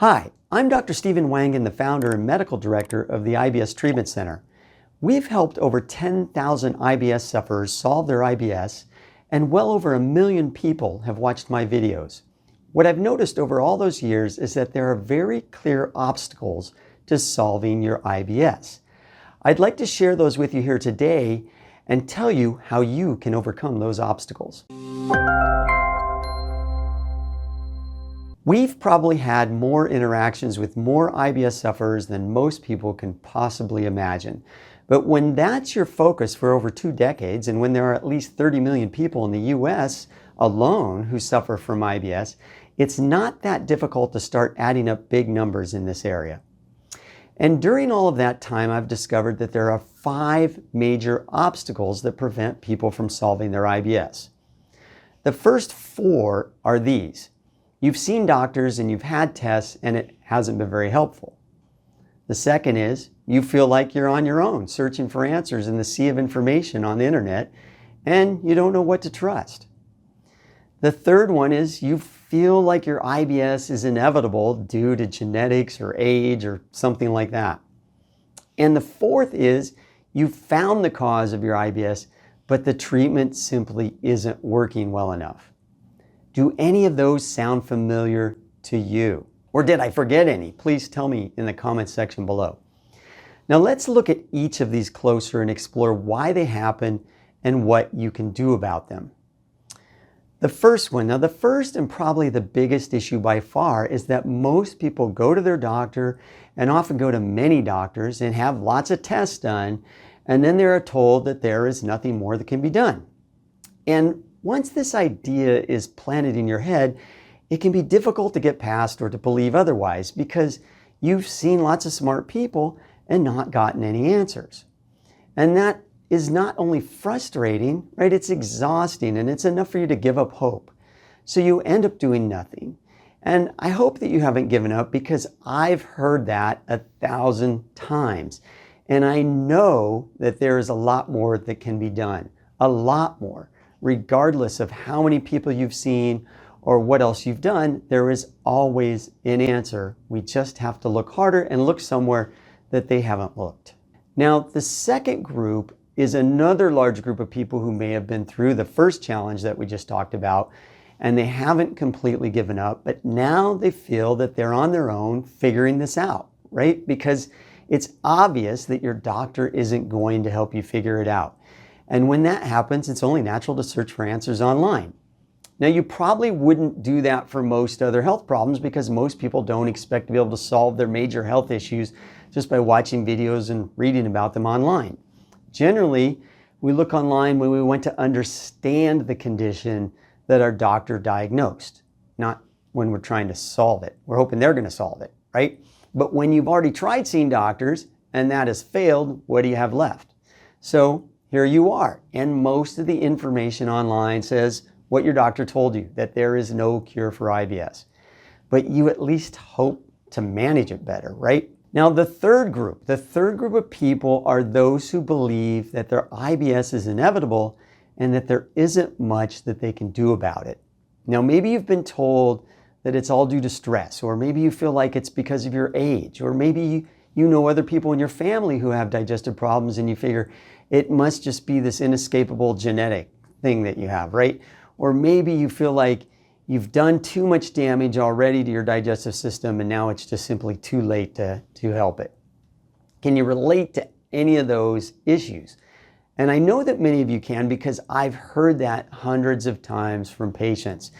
Hi, I'm Dr. Stephen Wangen, the founder and medical director of the IBS Treatment Center. We've helped over 10,000 IBS sufferers solve their IBS, and well over 1 million people have watched my videos. What I've noticed over all those years is that there are very clear obstacles to solving your IBS. I'd like to share those with you here today and tell you how you can overcome those obstacles. We've probably had more interactions with more IBS sufferers than most people can possibly imagine. But when that's your focus for over 2 decades, and when there are at least 30 million people in the US alone who suffer from IBS, it's not that difficult to start adding up big numbers in this area. And during all of that time, I've discovered that there are 5 major obstacles that prevent people from solving their IBS. The first 4 are these. You've seen doctors and you've had tests and it hasn't been very helpful. The second is you feel like you're on your own searching for answers in the sea of information on the internet and you don't know what to trust. The third one is you feel like your IBS is inevitable due to genetics or age or something like that. And the fourth is you've found the cause of your IBS, but the treatment simply isn't working well enough. Do any of those sound familiar to you? Or did I forget any? Please tell me in the comments section below. Now let's look at each of these closer and explore why they happen and what you can do about them. The first one, now the first and probably the biggest issue by far is that most people go to their doctor and often go to many doctors and have lots of tests done, and then they are told that there is nothing more that can be done. And once this idea is planted in your head, it can be difficult to get past or to believe otherwise because you've seen lots of smart people and not gotten any answers. And that is not only frustrating, right? It's exhausting and it's enough for you to give up hope. So you end up doing nothing. And I hope that you haven't given up because I've heard that 1,000 times. And I know that there is a lot more that can be done, a lot more. Regardless of how many people you've seen or what else you've done, there is always an answer. We just have to look harder and look somewhere that they haven't looked. Now, the second group is another large group of people who may have been through the first challenge that we just talked about, and they haven't completely given up, but now they feel that they're on their own figuring this out, right? Because it's obvious that your doctor isn't going to help you figure it out. And when that happens, it's only natural to search for answers online. Now, you probably wouldn't do that for most other health problems because most people don't expect to be able to solve their major health issues just by watching videos and reading about them online. Generally, we look online when we want to understand the condition that our doctor diagnosed, not when we're trying to solve it. We're hoping they're going to solve it, right? But when you've already tried seeing doctors and that has failed, what do you have left? So here you are, and most of the information online says what your doctor told you, that there is no cure for IBS. But you at least hope to manage it better, right? Now the third group of people are those who believe that their IBS is inevitable and that there isn't much that they can do about it. Now maybe you've been told that it's all due to stress, or maybe you feel like it's because of your age, or maybe you know other people in your family who have digestive problems and you figure it must just be this inescapable genetic thing that you have, right? Or maybe you feel like you've done too much damage already to your digestive system and now it's just simply too late to help it. Can you relate to any of those issues? And I know that many of you can because I've heard that hundreds of times from patients.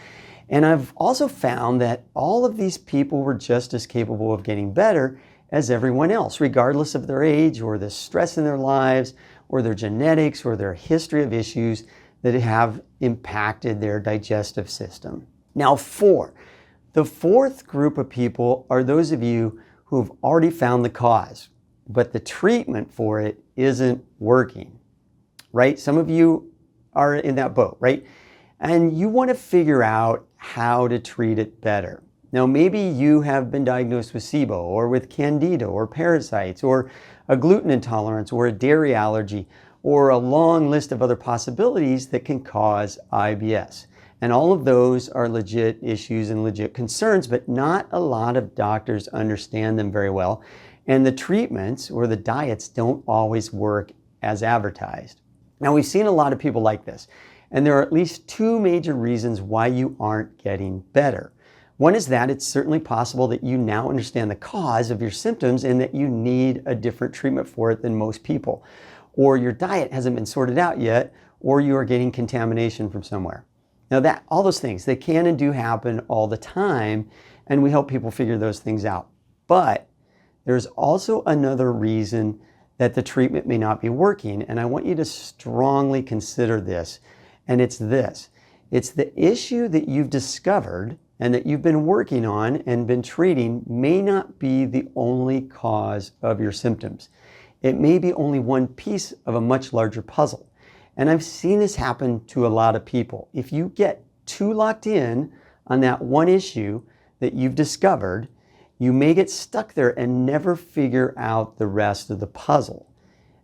And I've also found that all of these people were just as capable of getting better as everyone else, regardless of their age or the stress in their lives or their genetics or their history of issues that have impacted their digestive system. Now, the fourth group of people are those of you who have already found the cause, but the treatment for it isn't working, right? Some of you are in that boat, right? And you want to figure out how to treat it better. Now, maybe you have been diagnosed with SIBO or with Candida or parasites or a gluten intolerance or a dairy allergy or a long list of other possibilities that can cause IBS. And all of those are legit issues and legit concerns, but not a lot of doctors understand them very well. And the treatments or the diets don't always work as advertised. Now, we've seen a lot of people like this, and there are at least two major reasons why you aren't getting better. One is that it's certainly possible that you now understand the cause of your symptoms and that you need a different treatment for it than most people. Or your diet hasn't been sorted out yet, or you are getting contamination from somewhere. Now all those things, they can and do happen all the time, and we help people figure those things out. But there's also another reason that the treatment may not be working, and I want you to strongly consider this, and it's this. It's the issue that you've discovered and that you've been working on and been treating may not be the only cause of your symptoms. It may be only one piece of a much larger puzzle. And I've seen this happen to a lot of people. If you get too locked in on that one issue that you've discovered, you may get stuck there and never figure out the rest of the puzzle.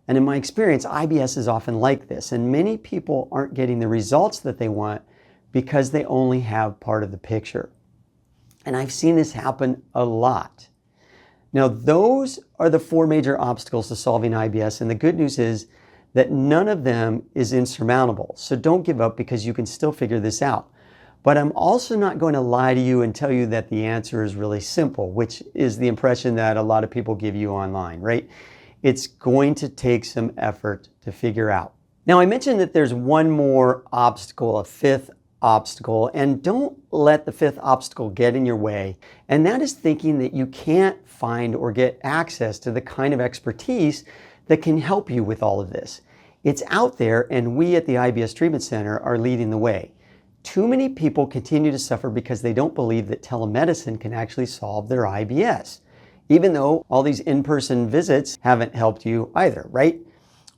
And in my experience, IBS is often like this, and many people aren't getting the results that they want because they only have part of the picture. And I've seen this happen a lot. Now, those are the four major obstacles to solving IBS, and the good news is that none of them is insurmountable. So don't give up, because you can still figure this out. But I'm also not going to lie to you and tell you that the answer is really simple, which is the impression that a lot of people give you online, right? It's going to take some effort to figure out. Now, I mentioned that there's one more obstacle, a fifth obstacle, and don't let the fifth obstacle get in your way. And that is thinking that you can't find or get access to the kind of expertise that can help you with all of this. It's out there, and we at the IBS Treatment Center are leading the way. Too many people continue to suffer because they don't believe that telemedicine can actually solve their IBS, even though all these in-person visits haven't helped you either, right?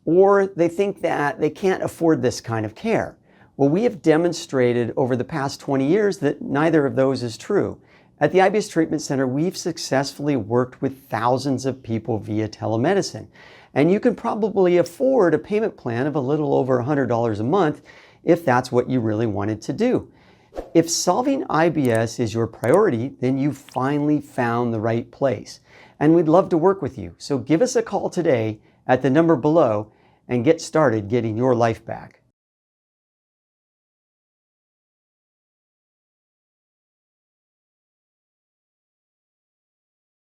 Or they think that they can't afford this kind of care. Well, we have demonstrated over the past 20 years that neither of those is true. At the IBS Treatment Center, we've successfully worked with thousands of people via telemedicine. And you can probably afford a payment plan of a little over $100 a month if that's what you really wanted to do. If solving IBS is your priority, then you've finally found the right place. And we'd love to work with you. So give us a call today at the number below and get started getting your life back.